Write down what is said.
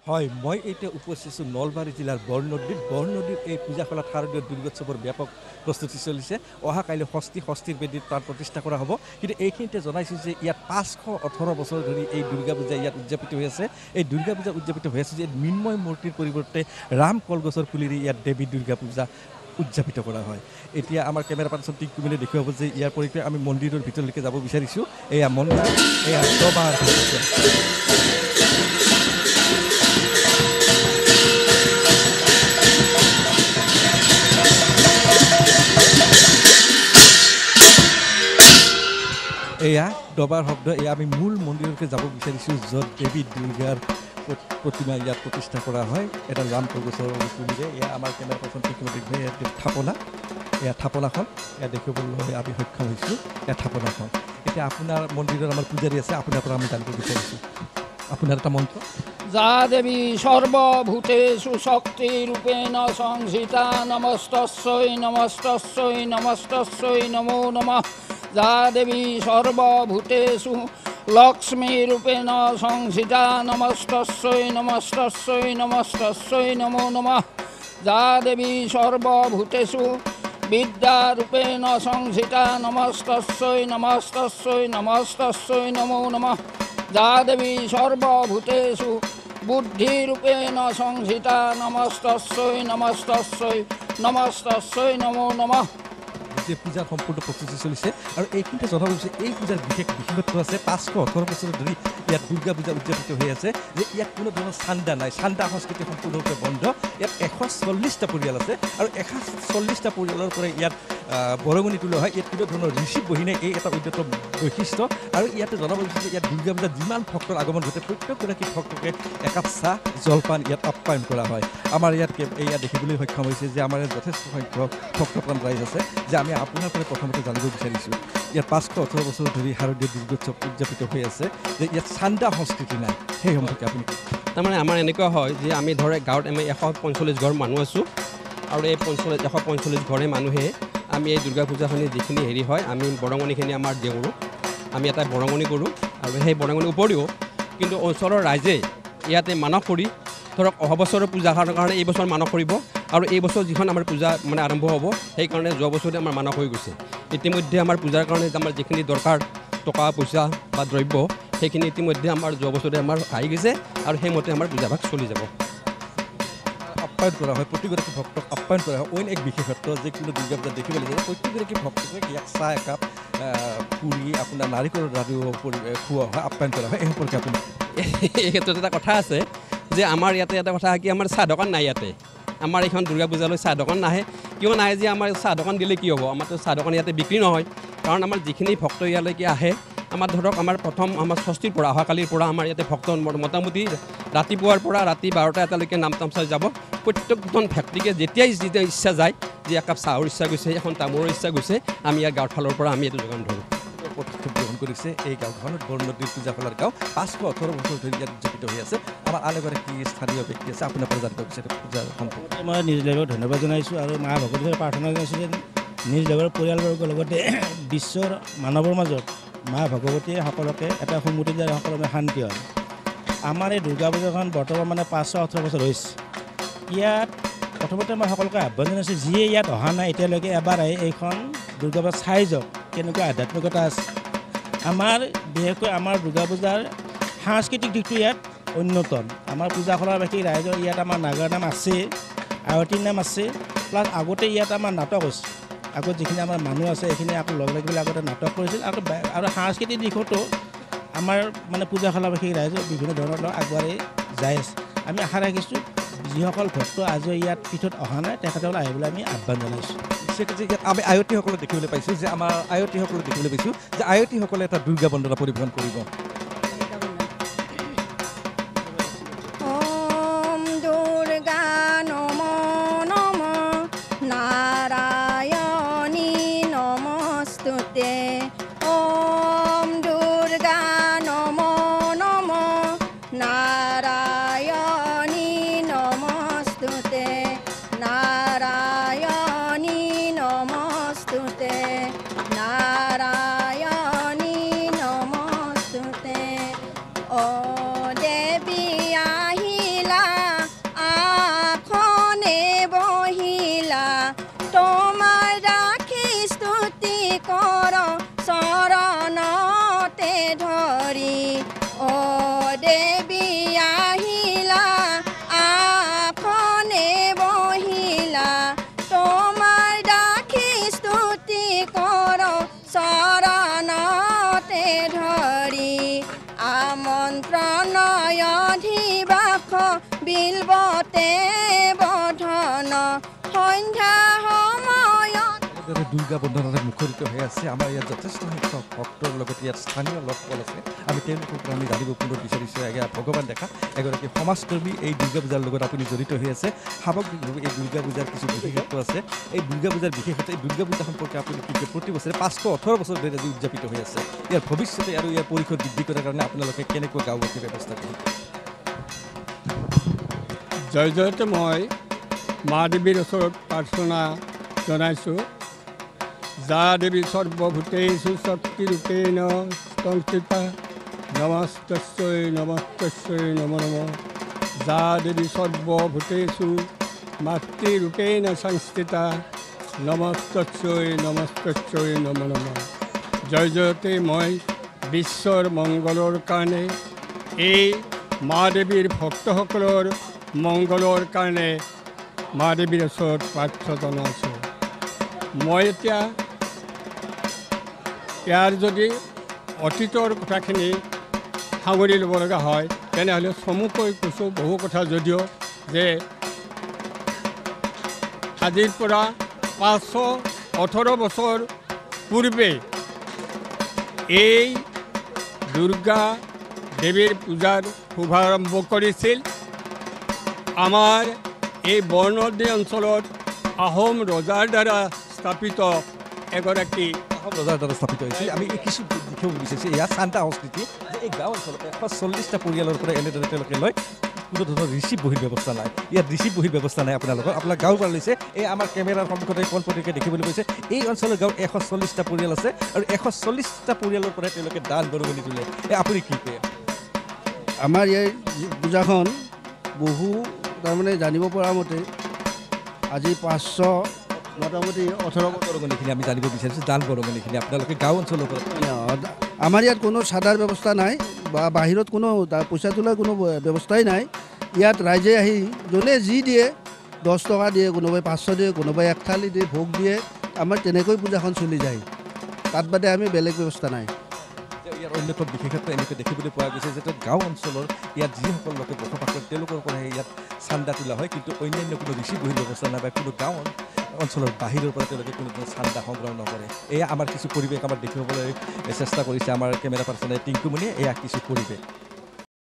হয় মই এতিয়া উপস্থিত আছোঁ নলবাৰী জিলাৰ বৰনদীত এই পূজাখোলাত শাৰদীয় দুৰ্গোৎসৱৰ ব্যাপক প্ৰস্তুতি চলিছে অহাকাইলৈ ষষ্ঠীৰ বেদীত প্ৰাণ প্ৰতিষ্ঠা কৰা হ'ব কিন্তু এইখিনিতে জনাইছোঁ যে ইয়াত 518 বছৰ ধৰি এই দুৰ্গা পূজা ইয়াত উদযাপিত হৈ আছে এই দুৰ্গা পূজা উদযাপিত হৈ আছে যে মৃন্ময় মূৰ্তিৰ পৰিৱৰ্তে ৰাম কলগছৰ পুলিৰে ইয়াত দেৱী দুৰ্গা পূজা উদযাপিত কৰা হয় এতিয়া আমাৰ কেমেৰা পাৰ্চন টিকুমিলে দেখুৱাব যে ইয়াৰ পৰিপ্ৰেক্ষিতত আমি মন্দিৰৰ ভিতৰলৈকে যাব বিচাৰিছোঁ এয়া মন্দিৰ এয়া দৰবাৰ এয়া দৰবাৰ শব্দ এয়া আমি মূল মন্দিৰলৈকে যাব বিচাৰিছোঁ য'ত দেৱী দুৰ্গাৰ প্ৰতিমা ইয়াত প্ৰতিষ্ঠা কৰা হয় এটা ৰাম কলগছৰ পুলিৰে এয়া আমাৰ কেমেৰা পাৰ্চন থাপনা এয়া থাপনাখন এয়া দেখিবলৈ আমি সক্ষম হৈছোঁ এয়া থাপনাখন এতিয়া আপোনাৰ মন্দিৰত আমাৰ পূজাৰী আছে আপোনাৰ পৰা আমি জানিব বিচাৰিছোঁ আপোনাৰ এটা মন্ত্ৰ যা দেৱী সৰ্বভূতেষু শক্তিৰূপেণ সংস্থিতা নমস্তস্যৈ নমো নমঃ যা দেৱী সৰ্বভূতেষু লক্ষ্মীৰূপেণ সংস্থিতা নমস্তস্যৈ নমো নমঃ যা দেৱী সৰ্বভূতেষু বিদ্যাৰূপেণ সংস্থিতা নমস্তস্যৈ নমো নমঃ যা দেৱী সৰ্বভূতেষু বুদ্ধিৰূপেণ সংস্থিতা নমস্তস্যৈ নমো নমঃ যে পূজাৰ সম্পূৰ্ণ প্ৰস্তুতি চলিছে আৰু এইখিনিতে জনা গৈছে এই পূজাৰ বিশেষত্ব আছে 518 বছৰ ধৰি ইয়াত দুৰ্গা পূজা উদযাপিত হৈ আছে যে ইয়াত কোনো ধৰণৰ চান্দা নাই চান্দা সংস্কৃতি সম্পূৰ্ণৰূপে বন্ধ ইয়াত 140টা পৰিয়াল আছে আৰু 140টা পৰিয়ালৰ পৰা ইয়াত বৰঙণি তোলা হয় ইয়াত কোনো ধৰণৰ ঋষি বহি নাই এই এটা অন্যতম বৈশিষ্ট্য আৰু ইয়াতে জনা গৈছে যে ইয়াত দুৰ্গা পূজাত যিমান ভক্তৰ আগমন ঘটে প্ৰত্যেকগৰাকী ভক্তকে একাপ চাহ জলপান ইয়াত আপ্যায়ন কৰা হয় আমাৰ ইয়াত এয়া দেখিবলৈ সক্ষম হৈছে যে আমাৰ ইয়াত যথেষ্ট সংখ্যক ভক্তপ্ৰাণ ৰাইজ আছে যে আমি আপোনাৰ পৰা প্ৰথমতে জানিব বিচাৰিছোঁ ইয়াত 518 বছৰ ধৰি শাৰদীয় দুৰ্গোৎসৱ উদযাপিত হৈ আছে যে ইয়াত চান্দা সংস্কৃতি নাই সেই সম্পৰ্কে আপুনি তাৰমানে আমাৰ এনেকুৱা হয় যে আমি ধৰে গাঁৱত আমি 145 ঘৰ মানুহ আছোঁ আৰু এই 145 ঘৰে মানুহে আমি এই দুৰ্গা পূজাখনি যিখিনি হেৰি হয় আমি বৰঙণিখিনি আমাৰ দিওঁ আমি এটা বৰঙণি কৰোঁ আৰু সেই বৰঙণিৰ উপৰিও কিন্তু অঞ্চলৰ ৰাইজে ইয়াতে মানস কৰি ধৰক অহা বছৰৰ পূজাৰ কাৰণে এই বছৰ মানস কৰিব আৰু এই বছৰ যিখন আমাৰ পূজা মানে আৰম্ভ হ'ব সেইকাৰণে যোৱা বছৰতে আমাৰ মানস হৈ গৈছে ইতিমধ্যে আমাৰ পূজাৰ কাৰণে আমাৰ যিখিনি দৰকাৰ টকা পইচা বা দ্ৰব্য সেইখিনি ইতিমধ্যে আমাৰ যোৱা বছৰতে আমাৰ আহি গৈছে আৰু সেইমতে আমাৰ পূজাভাগ চলি যাব আপ্যায়ন কৰা হয় প্ৰতিগৰাকী ভক্তক আপ্যায়ন কৰা হয় অইন এক বিশেষত্ব যে কোনো দুৰ্গা পূজা দেখিবলৈ যায় প্ৰত্যেকগৰাকী ভক্তকে ইয়াক চাহ একাপ পুৰি আপোনাৰ নাৰিকলৰ লাড়ু খোৱা হয় আপ্যায়ন কৰা হয় এই সম্পৰ্কে আপুনি এই ক্ষেত্ৰত এটা কথা আছে যে আমাৰ ইয়াতে এটা কথা কি আমাৰ চাহ দোকান নাই ইয়াতে আমাৰ এইখন দুৰ্গা পূজালৈ চাহ দোকান নাহে কিয় নাহে যে আমাৰ চাহ দোকান দিলে কি হ'ব আমাৰতো চাহ দোকান ইয়াতে বিক্ৰী নহয় কাৰণ আমাৰ যিখিনি ভক্ত ইয়ালৈকে আহে আমাৰ ধৰক আমাৰ প্ৰথম আমাৰ ষষ্ঠীৰ পৰা অহাকালিৰ পৰা আমাৰ ইয়াতে ভক্ত মোটামুটি ৰাতিপুৱাৰ পৰা ৰাতি 12টা এটালৈকে নাম তামচাই যাব প্ৰত্যেকজন ব্যক্তিকে যেতিয়াই যেতিয়া ইচ্ছা যায় যে একাপ চাহৰ ইচ্ছা গৈছে এখন তামোলৰ ইচ্ছা গৈছে আমি ইয়াৰ গাঁৱৰ ফালৰ পৰা আমি এইটো যোগান ধৰোঁ পদক্ষেপ গ্ৰহণ কৰিছে এই গাঁওখনত বৰনদীৰ পূজাখোলাৰ গাঁও 518 বছৰ ধৰি ইয়াত উদযাপিত হৈ আছে আমাৰ আন এগৰাকী স্থানীয় ব্যক্তি আছে আপোনাৰ পৰা জানিব বিচাৰে পূজাৰ সম্পৰ্কে মই নিজ লগৰ ধন্যবাদ জনাইছোঁ আৰু মা ভগৱতীৰ প্ৰাৰ্থনা জনাইছোঁ যে নিজ লগৰ পৰিয়ালবৰ্গৰ লগতে বিশ্বৰ মানৱৰ মাজত মা ভগৱতীয়ে সকলোকে এটা সমৃদ্ধি দ্বাৰা সকলোৱে শান্তি হয় আমাৰ এই দুৰ্গা পূজাখন বৰ্তমান মানে 518 বছৰ হৈছে ইয়াত প্ৰথমতে মই সকলোকে আহ্বান জনাইছোঁ যিয়ে ইয়াত অহা নাই এতিয়ালৈকে এবাৰ আহি এইখন দুৰ্গা পূজা চাই যাওক কেনেকুৱা আধ্যাত্মিকতা আছে আমাৰ বিশেষকৈ আমাৰ দুৰ্গা পূজাৰ সাংস্কৃতিক দিশটো ইয়াত অন্যতম আমাৰ পূজাখোলাবাসী ৰাইজৰ ইয়াত আমাৰ নাগাৰ নাম আছে আয়তীৰ নাম আছে প্লাছ আগতে ইয়াত আমাৰ নাটক হৈছে আগত যিখিনি আমাৰ মানুহ আছে সেইখিনি আকৌ লগ লাগি পেলাই আগতে নাটক কৰিছিল আৰু সাংস্কৃতিক দিশতো আমাৰ মানে পূজাখোলাবাসী ৰাইজৰ বিভিন্ন ধৰণৰ আগবাঢ়ি যাই আছে আমি আশা ৰাখিছোঁ যিসকল ভক্ত আজি ইয়াত পীঠত অহা নাই তেখেতসকল আহিবলৈ আমি আহ্বান জনাইছোঁ আমি আয়তীসকলক দেখিবলৈ পাইছোঁ যে আমাৰ আয়তীসকলক দেখিবলৈ পাইছোঁ যে আয়তীসকলে এটা দুৰ্গা বন্দনা পৰিৱেশন কৰিব O Devi Ahila মন্ত্ৰণয়ধিবাস বিলবতে বধন সন্ধ্যা সময়ত দুৰ্গা বন্দনাৰে মুখৰিত হৈ আছে। আমাৰ ইয়াত যথেষ্ট সংখ্যক ভক্তৰ লগতে ইয়াত স্থানীয় লোকসকল আছে। আমি তেওঁলোকৰ পৰা আমি জানিব পুনৰ বিচাৰিছোঁ। ভগৱান দেখা এগৰাকী সমাজকৰ্মী এই দুৰ্গা পূজাৰ লগত আপুনি জড়িত হৈ আছে। সামগ্ৰিকভাৱে এই দুৰ্গা পূজাৰ কিছু বিশেষত্ব আছে। এই দুৰ্গা পূজাৰ বিশেষত্ব এই দুৰ্গা পূজা সম্পৰ্কে আপুনি কি প্ৰতি বছৰে 518 বছৰ ধৰি আজি উদযাপিত হৈ আছে। ইয়াৰ ভৱিষ্যতে আৰু ইয়াৰ পৰিসৰ বৃদ্ধি কৰাৰ কাৰণে আপোনালোকে কেনেকৈ গাঁওবাসী ব্যৱস্থা কৰিব? জয় জয়তে মই মা দেৱীৰ ওচৰত প্ৰাৰ্থনা জনাইছোঁ। যা দেৱী সৰ্বভূতেষু শক্তিৰূপেণ সংস্থিতা নমস্তস্যৈ নমস্তস্যৈ নমো নমঃ। যা দেৱী সৰ্বভূতেষু মাতৃৰূপেণ সংস্থিতা নমস্তস্যৈ নমস্তস্যৈ নমো নমঃ। জয় জয়তে মই বিশ্বৰ মংগলৰ কাৰণে এই মা দেৱীৰ ভক্তসকলৰ মংগলৰ কাৰণে মা দেৱীৰ ওচৰত প্ৰাৰ্থনা জনাইছোঁ। মই এতিয়া ইয়াৰ যদি অতীতৰ কথাখিনি সাঙুৰি ল'ব লগা হয় তেনেহ'লে চমুকৈ কৈছোঁ বহু কথা যদিও যে আজিৰ পৰা 518 বছৰ পূৰ্বে এই দুৰ্গা দেৱীৰ পূজাৰ শুভাৰম্ভ কৰিছিল। আমাৰ এই বৰ্ণাঢ্য অঞ্চলত আহোম ৰজাৰ দ্বাৰা স্থাপিত এগৰাকী ৰজাৰ দ্বাৰা স্থাপিত হৈছিল। আমি এই কিছু দেখিব বিচাৰিছোঁ ইয়াত চান্দা সংস্কৃতি যে এই গাঁও অঞ্চলত 140টা পৰিয়ালৰ পৰা এনেদৰে তেওঁলোকে লয়। কোনো ধৰণৰ ৰিচিভ বহীৰ ব্যৱস্থা নাই। ইয়াত ৰিচিভ বহীৰ ব্যৱস্থা নাই। আপোনালোকৰ গাঁৱৰ পৰা লৈছে এই আমাৰ কেমেৰাৰ সন্মুখতে কণপটীয়াকৈ দেখিবলৈ পাইছে। এই অঞ্চলৰ গাঁৱত 140টা পৰিয়াল আছে আৰু 140টা পৰিয়ালৰ পৰা তেওঁলোকে দান বৰঙণি তোলে। আপুনি কি কয়? আমাৰ এই পূজাখন বহু তাৰমানে জানিব পৰা মতে আজি 500 মোটামুটি 18 বৰঙণিখিনি আমি জানিব বিচাৰিছোঁ। দান বৰঙণিখিনি আপোনালোকে গাঁও অঞ্চলৰ পৰা আমাৰ ইয়াত কোনো চাদাৰ ব্যৱস্থা নাই বা বাহিৰত কোনো পইচা তোলাৰ কোনো ব্যৱস্থাই নাই। ইয়াত ৰাইজে আহি যোনে যি দিয়ে 10 টকা দিয়ে, কোনোবাই 500 দিয়ে, কোনোবাই 1 থালি দিয়ে, ভোগ দিয়ে। আমাৰ তেনেকৈ পূজাখন চলি যায়। তাত বাদে আমি বেলেগ ব্যৱস্থা নাই। ইয়াৰ অন্যতম বিশেষত্ব এনেকৈ দেখিবলৈ পোৱা গৈছে যে গাঁও অঞ্চলৰ ইয়াত যিসকল লোকে বসবাস কৰে তেওঁলোকৰ পৰাহে ইয়াত চান্দা তোলা হয়। কিন্তু অন্যান্য কোনো ৰিচিভ বহীৰ ব্যৱস্থা নাই বা কোনো গাঁও অঞ্চলৰ বাহিৰৰ পৰা তেওঁলোকে কোনো ধৰণৰ চান্দা সংগ্ৰহ নকৰে। এয়া আমাৰ কিছু পৰিৱেশ আমাৰ দেখিবলৈ চেষ্টা কৰিছে আমাৰ কেমেৰা পাৰ্চনে টিংকুমণিয়ে। এয়া কিছু পৰিৱেশ।